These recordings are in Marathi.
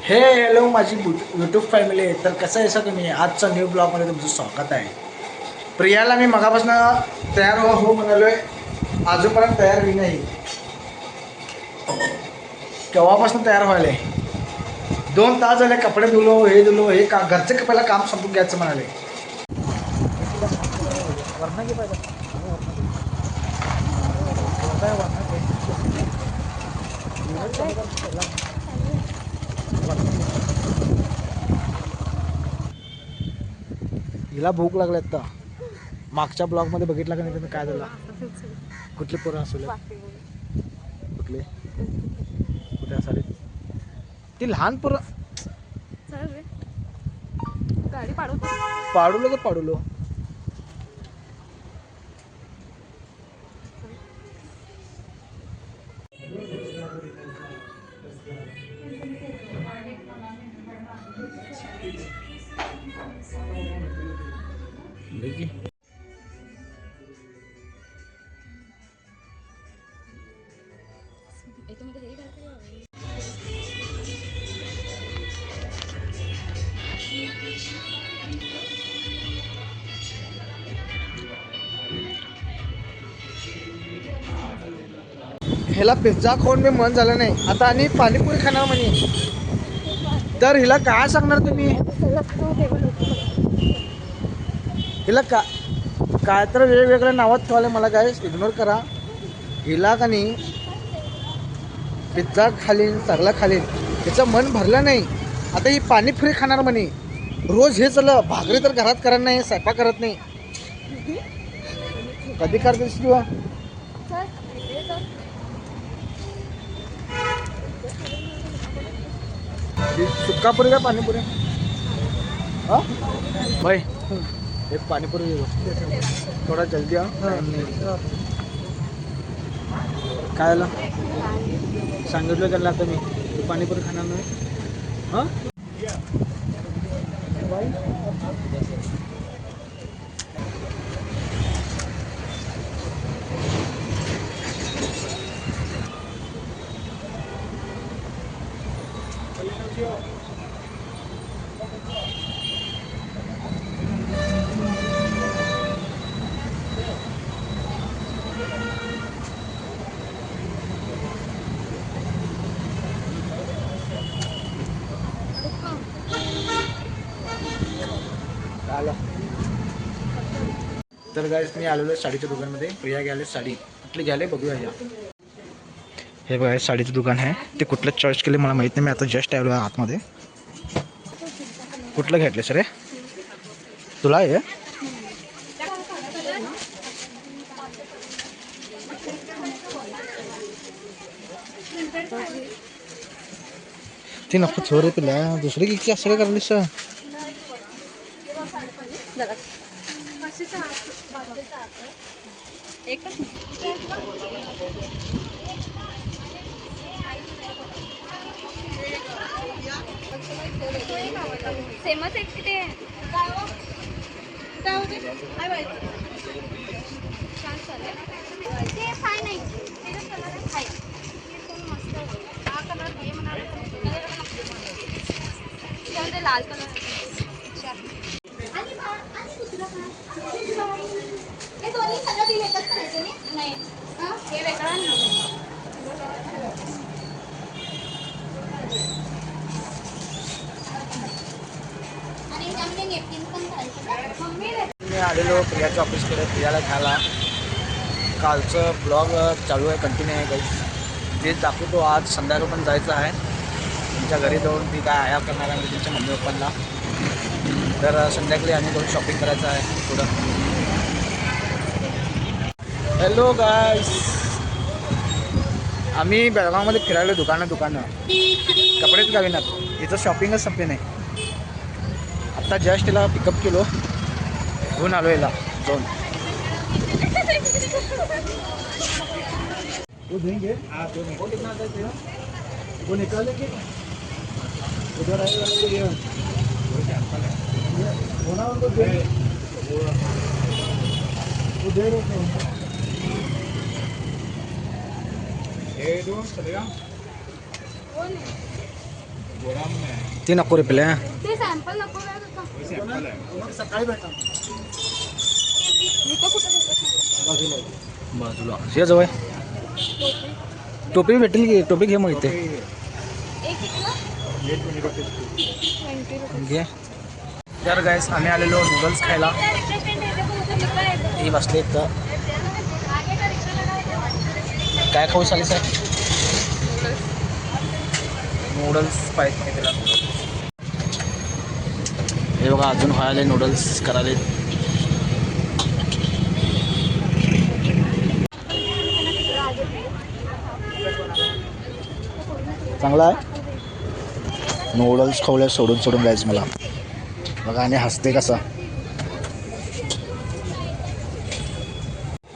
हॅलो माझी यूट्यूब फॅमिली. तर कसं आहे सर तुम्ही आजचा न्यू ब्लॉगमध्ये तुमचं स्वागत आहे. प्रियाला मी मगापासून तयार हो म्हणालोय, अजूनपर्यंत तयार होई नाही. केव्हापासून तयार व्हायला 2 तास झाले. कपडे धुलो, हे धुलो, हे का घरचे पहिला काम संपून घ्यायचं म्हणाले. हिला भूक लागली आता. मागच्या ब्लॉगमध्ये बघितला का नाही तुम्ही काय झालं? कुठली पोरं असू कुठले कुठे असाले ती लहान पोरं गाडी पाडूलो का पाडूलो. ह्याला पिझ्झा खाऊन मी मन झालं नाही आता आणि पाणीपुरी खाणार म्हणे. तर हिला काय सांगणार तुम्ही? हिला काय तर वेगवेगळ्या नावात ठेवायला मला काय इग्नोर करा. हिला का नाही पिझ्झा खालीन सगळा खालीन तिचं मन भरलं नाही. आता ही पाणीपुरी खाणार म्हणे. रोज हे चल भाकरी तर घरात करत नाही, स्वयंपाक करत नाही. कधी करतेस किंवा सुक्कापुरी का पाणीपुरी? हां भाई एक पाणीपुरी दे दो, थोडा जल्दी काय आला सांगितलं त्याला आता मी पाणीपुरी खाणार नाही. हां तर गाईस मी आलेलो आहे साडीच्या दुकानमध्ये. प्रिया घ्यायला साडी कुठली घ्यायला बघूया. या हे बघा साडीचं दुकान आहे. ते कुठलं चॉईस केले मला माहीत नाही. मी आता जस्ट आलो आहे आतमध्ये. कुठलं घेतलं सर? तुला आहे ती नको छोरे तुला दुसरी किती असं करली सर. सेमच एक ते लाल कलर नाही हे वेगळं मी आलेलो प्रियाच्या ऑफिसकडे. प्रियाला घ्यायला कालचं ब्लॉग चालू आहे, कंटिन्यू आहे काही. तेच दाखवतो. आज संध्याकाळ पण जायचं आहे त्यांच्या घरी जाऊन. ती काय आया करणार आहे त्यांच्या मम्मी पप्पांना. तर संध्याकाळी आम्ही जाऊन शॉपिंग करायचं आहे थोडं. हॅलो गाईस, आम्ही बेळगावमध्ये फिरायलो दुकानं कपडेच गावीनात. इथं शॉपिंगच संपली नाही. आत्ता जस्ट तिला पिकअप केलो, घेऊन आलो याला जाऊन. वो देंगे आप वो कितना देते हो? वो निकालेंगे उधर आएगा होना उनको दे वो दे रहे थे. ये दो चलेगा. ती नको रे पिल्या. ते सॅम्पल नको काय तुका? सकाळी भेटा मी तर कुठं देतो? बाजूला हे जवळ टोपी भेटेल की. टोपी घे मग इथे एक कितीला? 20 रुपये. घे. तर गाईस आम्ही आलेलो नूडल्स खायला. ही बसले तर काय खाऊ चालेल सर? नूडल्स पाहिजे नाही त्याला. हे बघा अजून व्हायला नूडल्स करायले. चांगला आहे. नूडल्स खावल्या सोडून सोडून जायचं मला बघा. आणि हसते कसा.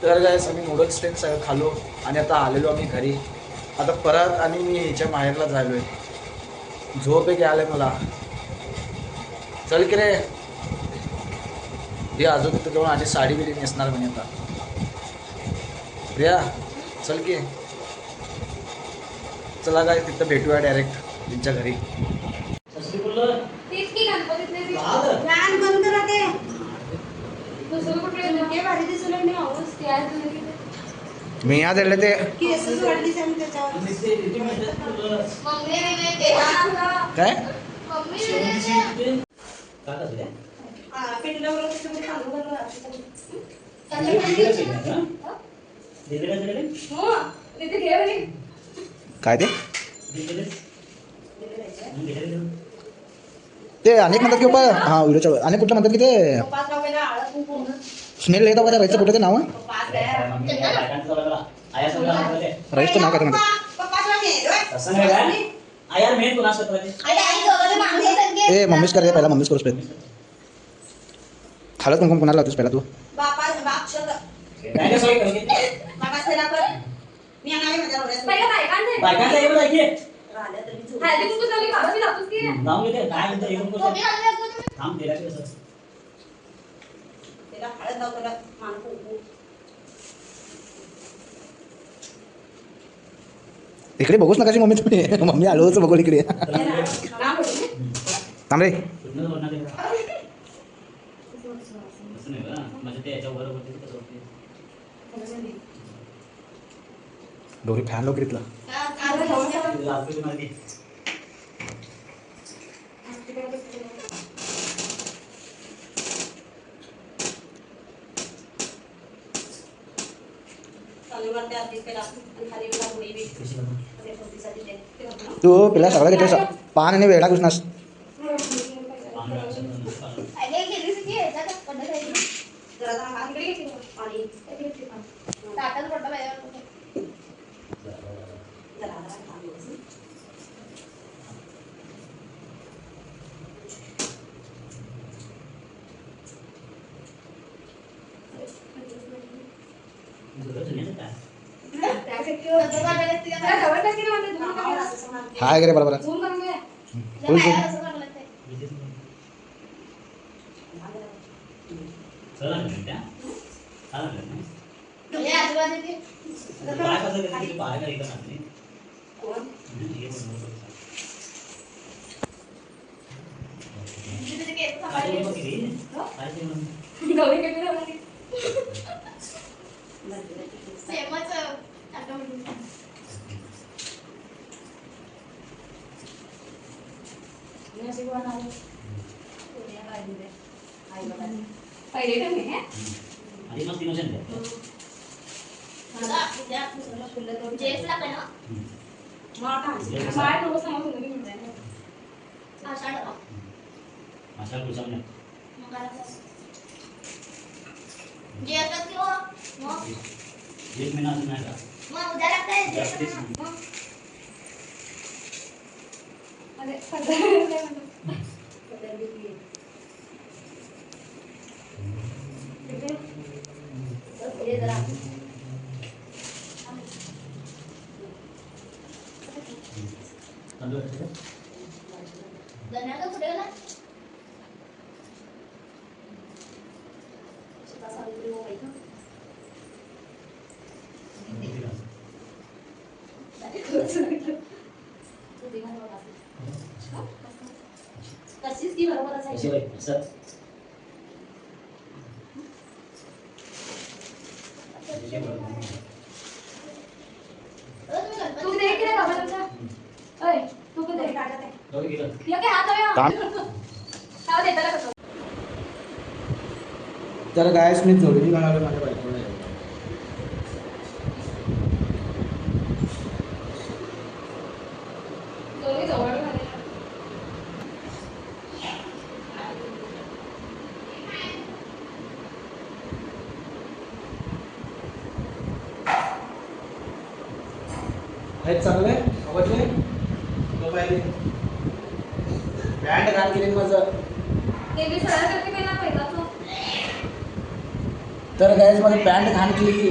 तर गाईस आम्ही नूडल्स ते सगळं खालो आणि आता आलेलो आम्ही घरी. आता परत आणि मी ह्याच्या माहेरला झालो आहे. झोप एक आलं मला. चल की रे. हे अजून तिथं जाऊन आधी साडी बिडी नेसणार म्हणे आता. प्रिया चल की. चला काय तिथं भेटूया डायरेक्ट त्यांच्या घरी. तेच की गणपतीतले ते. फॅन बंद करा ते. दुसरं कुठे हे भारी दिसलं नाही आवाज. ते आहे तुझं किती? मी आज दिले ते केसच वाढली सांग त्याच्यावर. मम्मी वेगळे ते. काय मम्मी वेगळे ते. पिठल्यावर तुम्ही तांदूळ घालून हो, तिथे घे म्हणे. काय ते अनेक म्हणतात की बाबा. हां व्हिडिओच्या अनेक कुठलं म्हणतात की ते स्मेल येतं का? राईचं कुठं ते नाव राईसचं नाव काय म्हणतात? ए मम्मीच कर रे पहिला. मम्मीच करूच पाहिजे. खालच कुंकुम कोणाला लावतोस पहिला तू? पहिलं बायकांचं आहे. हळदी कुंकू चालली खावं, ती जातोच की. टोपी घालून येतो. हळद लावतो मान कुंकू. इकडे बघूच नका मम्मी तुम्ही. मम्मी आलोच बघू इकडे. थांब रे. दोघे फॅन लोक घेतला. तू पेला सगळं घेतलं पान आणि वेळा घुसनास. अरे गेलीस की ह्याच्यात पडलं जाईल. इकडे घे की पाणी. ताटात पडलं पाहिजे. हाय गे रे बरोबर. फुल झूम. पहिले ठेवणे हे. जेसला पण माय नको सांगू तुम्ही म्हणताय ना. आषाढ जे असतात की हो मग उद्या लागतंय अरे धन्यवाद कुठे गेला? तशीच की बरोबरच आहे. अशी बाई असं तू किती केलं बाबा तुमच्या? ओय, तू किती काढत आहे? दोन किलो या काय हात आहे? हात देताना कसं? तर गायस मी जोडणी बनवली माझ्या बायकोला. दोन्ही जवळ झाले. आहेत चांगले आवडले तो पाहिजे बँड घाल केली माझं. ते बी सरळ करते पहिला पहिलाचं. तर गायस माझं पॅन्ट घाण केली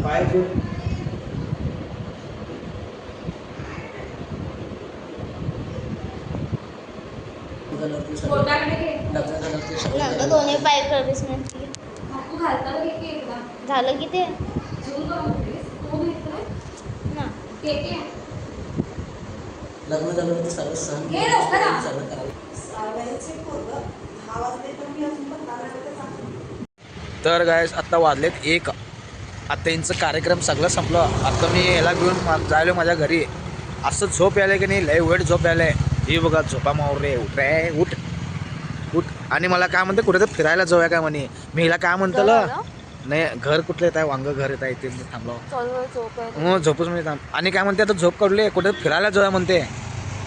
पाय खूप बोटाकडे घे. नंतर दोन्ही पाय सर्व्हिसमेंट तू घालताना घे की एकदा. झालं की ते झूम करून बघतेस. तू घेतलंय? ना के के. लग्न झालं तर सर्व सहन हे लवकर आ. सगळं करावं. साडेचे पोरगं 10 वाजले तर मी अजून पण 10 वाजता तर गायस आत्ता वाजलेत 1. आता यांचं कार्यक्रम सगळं संपलं. आता मी याला घेऊन जायलो माझ्या घरी. असं झोप यायला की नाही लय वेळ झोप यायला. ही बघा झोपा मावर रे उठ रे उठ उठ. आणि मला काय म्हणते कुठे तर फिरायला जाऊया काय म्हणे. मी हिला काय म्हणतो नाही घर कुठलं येत आहे वांग घर येत आहे ते थांबलो झोपूच मी थांब. आणि काय म्हणते आता झोप काढले कुठे फिरायला जाऊया म्हणते.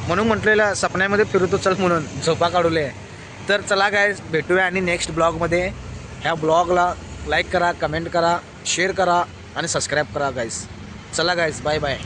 म्हणून म्हटलेलं सपन्यामध्ये फिरतो चल म्हणून झोपा काढले. तर चला काय भेटूया आणि नेक्स्ट ब्लॉगमध्ये. ह्या ब्लॉगला लाईक करा कमेंट करा शेअर करा आणि सबस्क्राईब करा गाईस. चला गाईस बाय बाय.